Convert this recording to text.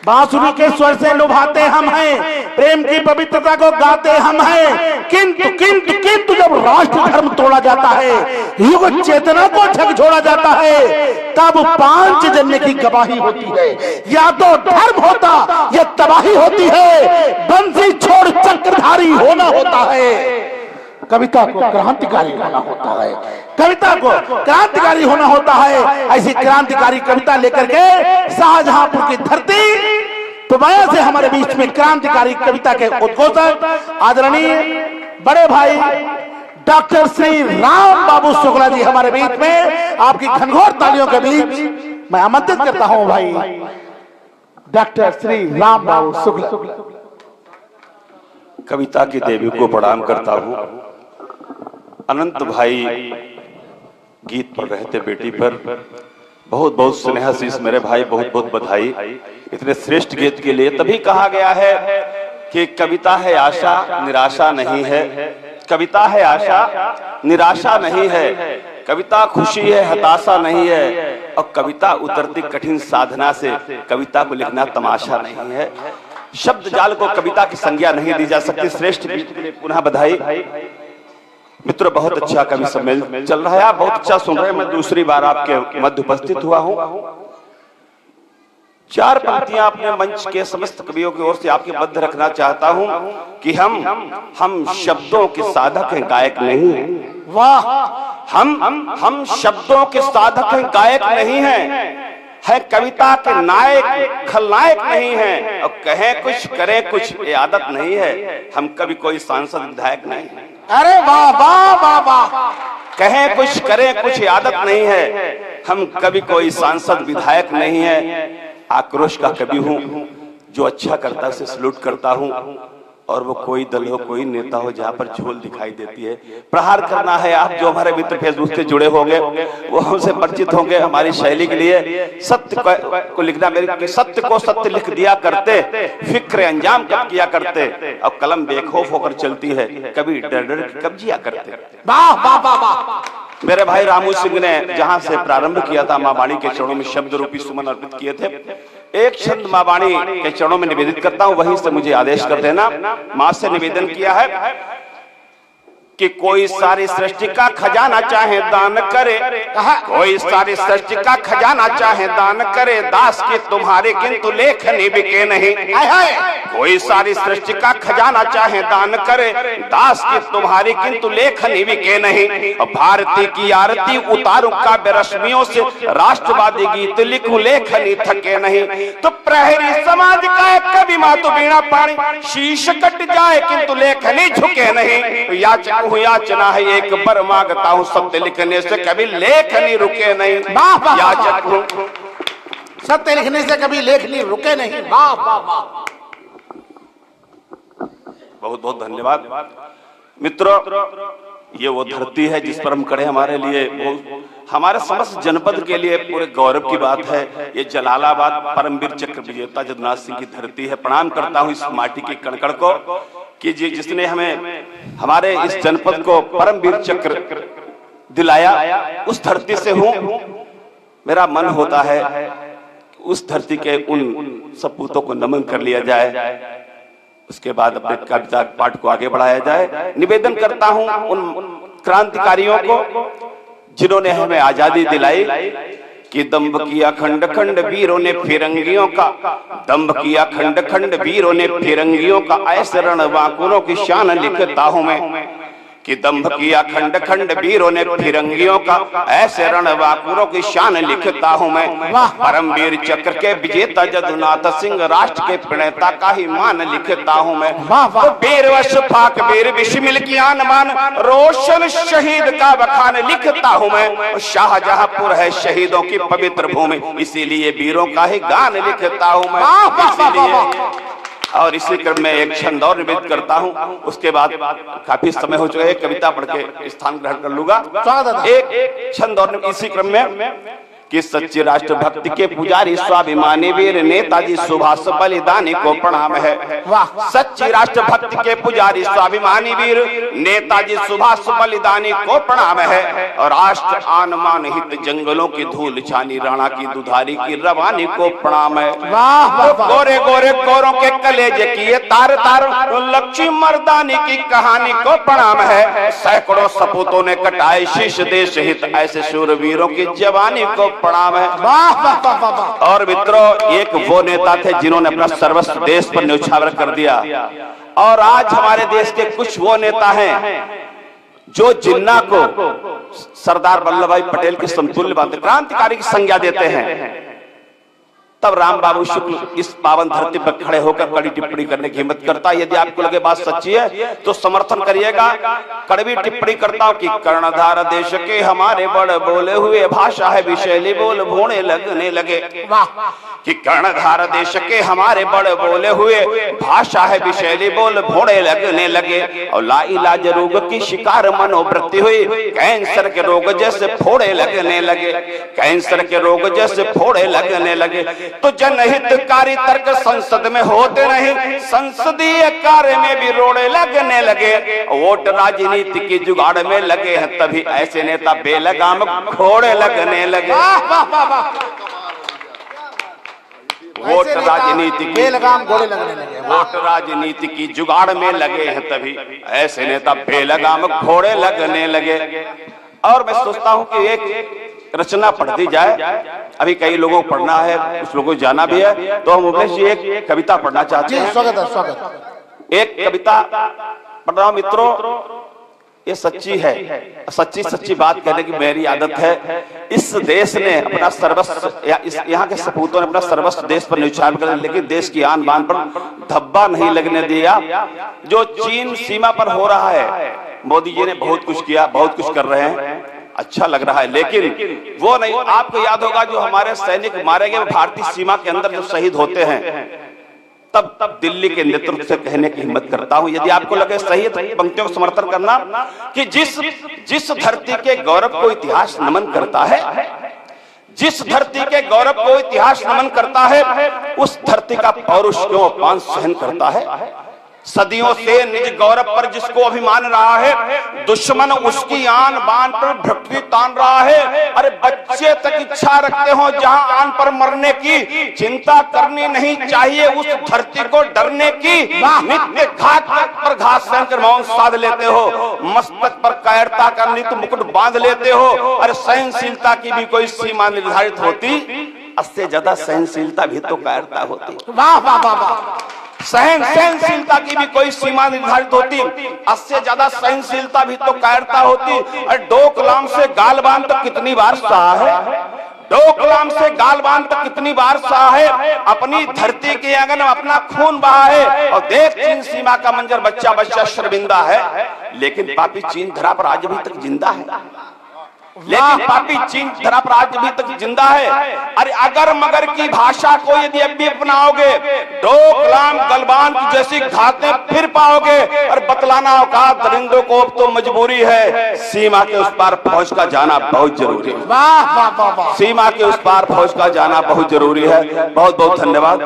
बांसुरी के स्वर से लुभाते हम हैं, प्रेम की पवित्रता को गाते हम हैं, किंतु किंतु किंतु जब राष्ट्र धर्म तोड़ा जाता है, युग चेतना को झकझोरा जाता है, तब पांचजन्य की गवाही होती है। या तो धर्म होता या तबाही होती है, बंसी छोड़ चक्रधारी होना होता है। कविता को क्रांतिकारी होना होता है, कविता को क्रांतिकारी होना होता है। ऐसी क्रांतिकारी कविता लेकर के शाहजहांपुर की धरती पुबाया से हमारे बीच में क्रांतिकारी कविता के उद्घोषक आदरणीय बड़े भाई डॉक्टर श्री राम बाबू शुक्ला जी हमारे बीच में, आपकी घनघोर तालियों के बीच मैं आमंत्रित करता हूं भाई डॉक्टर श्री राम बाबू शुक्ला। कविता की देवी को प्रणाम करता हूं। अनंत भाई गीत पढ़ रहे थे बेटी पर, बहुत बहुत स्नेहाशीष मेरे भाई, बहुत बहुत बधाई इतने श्रेष्ठ गीत के लिए। तभी कहा गया है कि कविता है आशा निराशा नहीं है, कविता है आशा निराशा नहीं है, कविता खुशी है हताशा नहीं है, और कविता उतरती कठिन साधना से, कविता को लिखना तमाशा नहीं है। शब्द जाल को कविता की संज्ञा नहीं दी जा सकती। श्रेष्ठ गीत के लिए पुनः बधाई। मित्रों, बहुत अच्छा कवि सम्मेलन चल रहा है, आप बहुत अच्छा सुन रहे हैं। मैं दूसरी बार आपके मध्य उपस्थित हुआ हूं। चार पंक्तियां अपने मंच के समस्त कवियों की ओर से आपके बद्ध रखना चाहता हूं कि हम शब्दों के साधक हैं, गायक नहीं हैं। वाह! हम शब्दों के साधक हैं, गायक नहीं हैं, है कविता के नायक खलनायक नहीं है, और कहें कुछ करें कुछ ये आदत नहीं है। हम कभी कोई सांसद विधायक नहीं है। अरे वाह वाह वाह वाह! कहें कुछ करें कुछ आदत नहीं है, हम कभी कोई सांसद विधायक नहीं है। आक्रोश का कवि हूं, जो अच्छा करता है उसे सलूट करता हूं, और वो कोई दल हो कोई नेता हो जहां पर झोल दिखाई देती है प्रहार करना है। आप जो हमारे मित्र फेसबुक से जुड़े होंगे वो हमसे परिचित होंगे। हमारी शैली के लिए सत्य को लिखना, मेरे सत्य को सत्य लिख दिया करते, फिक्र अंजाम कब किया करते, और कलम बेखौफ होकर चलती है, कभी डर डर कब्जिया करते। वाह वाह वाह वाह! मेरे भाई रामू सिंह ने जहां से प्रारंभ किया था, मां वाणी के चरणों में शब्द रूपी सुमन अर्पित किए थे। एक छंद मां वाणी के चरणों में निवेदित करता हूं, वहीं से मुझे आदेश कर देना। मां से निवेदन किया है कि कोई सारी सृष्टि का खजाना चाहे दान करे, कोई सारी सृष्टि का खजाना चाहे दान करे, दास की तुम्हारे किंतु लेखनी बिके नहीं। कोई सारी सृष्टि का खजाना चाहे दान करे, दास की तुम्हारी किंतु लेखनी बिके नहीं। और भारती की आरती उतारूं काव्य रश्मियों से, राष्ट्रवादी गीत लिखूं लेखनी थके नहीं। तो प्रहरी समाज का एक कवि मातु बीणा पानी, शीश कट जाए किंतु लेखनी झुके नहीं। याचक याचना है एक बर मांगता हूँ, सत्य लिखने से कभी लेख नहीं रुके नहीं। याचक हूँ, सत्य लिखने से कभी लेख नहीं रुके नहीं। वाह वाह वाह! बहुत बहुत धन्यवाद। मित्रों, ये वो धरती है जिस पर हम खड़े, हमारे लिए हमारे समस्त जनपद के लिए पूरे गौरव की बात है। ये जलालाबाद परमवीर चक्र विजेता जदुनाथ सिंह की धरती है। प्रणाम करता हूँ इस माटी के कणकण को कि जिसने हमें हमारे इस जनपद को परमवीर चक्र दिलाया, उस धरती से हूं। मेरा मन होता है उस धरती के उन सपूतों को नमन कर लिया जाए, उसके बाद अपने कविता पाठ को आगे बढ़ाया जाए। निवेदन करता हूं उन क्रांतिकारियों को जिन्होंने हमें आजादी दिलाई कि दम्भ किया खंड खंड वीरों ने फिरंगियों का, दम्भ किया खंड खंड वीरों ने फिरंगियों का, ऐसे रणबांकुरों की शान लिखता हूं मैं कि दम्भ किया खंड खंड वीरों ने फिरंगियों का, ऐसे रणबांकुरों की शान लिखता हूं मैं। परमवीर चक्र के विजेता जदुनाथ सिंह, राष्ट्र के प्रणेता का ही मान लिखता हूं मैं। वीर वशफाक वीर बिस्मिल की आन मान, रोशन शहीद का बखान लिखता हूं मैं। शाहजहांपुर है शहीदों की पवित्र भूमि, इसीलिए वीरों का ही गान लिखता हूं मैं। और इसी क्रम में एक छंद और निवेदित करता हूं, उसके बाद काफी समय हो चुका है, कविता पढ़ के स्थान ग्रहण कर लूंगा। एक छंद और इसी क्रम में कि सच्ची राष्ट्रभक्ति के पुजारी स्वाभिमानी वीर नेताजी सुभाष बलिदानी को प्रणाम है। सच्ची राष्ट्रभक्ति के पुजारी स्वाभिमानी वीर नेताजी सुभाष बलिदानी को प्रणाम है। और राष्ट्र आन मान हित जंगलों की धूल छानी राणा की दुधारी की रवानी को प्रणाम है। गोरे गोरे गोरों के कलेजे की तार तार लक्ष्मी मर्दानी की कहानी को प्रणाम है। सैकड़ों सपूतों ने कटाए शीश देश हित ऐसे शूरवीरों की जवानी को प्रणाम है। और मित्रों, एक वो नेता थे जिन्होंने अपना सर्वस्व देश पर न्यौछावर कर दिया। और आज हमारे देश के कुछ वो नेता हैं जो जिन्ना को सरदार वल्लभ भाई पटेल के समतुल्य बात क्रांतिकारी की संज्ञा देते हैं। तब राम बाबू शुक्ल इस पावन धरती पर खड़े होकर कड़ी टिप्पणी करने की हिम्मत करता है। यदि आपको लगे बात सच्ची है तो समर्थन करिएगा। कड़वी टिप्पणी करता हूं कि कर्णधार देश के हमारे बड़ बोले हुए भाषा है विशैली बोल भोने लगने लगे। कि कर्णधार देश के हमारे बड़ बोले हुए भाषा है विशैली बोल भोने लगने लगे। और लाइलाज रोग की शिकार मनोवृत्ति हुई कैंसर के रोग जैसे फोड़े लगने लगे। कैंसर के रोग जैसे फोड़े लगने लगे। तो जनहितकारी तर्क संसद में होते नहीं, संसदीय कार्य में भी रोड़े लगने लगे। वोट राजनीति की जुगाड़ में लगे हैं, तभी ऐसे नेता बेलगाम घोड़े लगने लगे। वोट राजनीति की बेलगाम घोड़े लगने लगे। वोट राजनीति की जुगाड़ में लगे हैं, तभी ऐसे नेता बेलगाम घोड़े लगने लगे। और मैं सोचता हूं कि एक रचना पढ़ दी जाए। अभी कई लोगों को पढ़ना है, कुछ लोगों को जाना भी है, तो हम उमेश जी एक कविता पढ़ना चाहते हैं। स्वागत है, स्वागत। एक कविता पढ़ रहा हूं मित्रों, ये सच्ची है। सच्ची बात कहने की मेरी आदत है। इस देश ने अपना सर्वस्व, यहाँ के सपूतों ने अपना सर्वस्व देश पर न्यौछावर कर, लेकिन देश की आन बान पर धब्बा नहीं लगने दिया। जो चीन सीमा पर हो रहा है, मोदी जी ने बहुत कुछ किया, बहुत कुछ कर रहे हैं, अच्छा लग रहा है, लेकिन वो नहीं। आपको याद होगा जो हमारे सैनिक मारे गए भारतीय सीमा के अंदर जो शहीद होते हैं, तब दिल्ली के नेतृत्व से कहने की हिम्मत करता हूं, यदि आपको लगे सही है तो पंक्तियों को समर्थन करना कि जिस धरती के गौरव को इतिहास नमन करता है, जिस धरती के गौरव को इतिहास नमन करता है, उस धरती का पौरुष क्यों अपमान सहन करता है। सदियों से निज गौरव पर जिसको अभिमान रहा है, दुश्मन उसकी आन बान पर भ्रक्ति तान रहा है। अरे बच्चे तक इच्छा रखते हो जहां आन पर मरने की, चिंता करनी नहीं चाहिए उस धरती को डरने की। नित्य घात पर घात सहन कर मौन साध लेते हो, मस्तक पर कायरता का नित्य मुकुट बांध लेते हो। अरे सहनशीलता की भी कोई सीमा निर्धारित होती, इससे ज्यादा सहनशीलता भी तो कायरता होती। वाह वाह वाह वाह। सहनशीलता की भी कोई सीमा निर्धारित होती, इससे ज्यादा सहनशीलता भी तो कायरता होती। और डोकलाम से गालबान तक कितनी बार सहा है, डोकलाम से गालबान तक कितनी बार सहा है। अपनी धरती के आंगन में अपना खून बहा है। और देख चीन सीमा का मंजर, बच्चा बच्चा शर्मिंदा है, लेकिन पापी चीन धरा पर आज भी तक जिंदा है। लेकिन पापी चीन धरा पर आज भी तक जिंदा है। अरे अगर मगर की भाषा को यदि अब भी अपनाओगे, डोकलाम गलबान की जैसी घातें फिर पाओगे। और बतलाना औकात दरिंदों को अब तो मजबूरी है, सीमा के उस पार फौज का जाना बहुत जरूरी है। वाह वाह वाह। सीमा के उस पार फौज का जाना बहुत जरूरी है। बहुत बहुत धन्यवाद।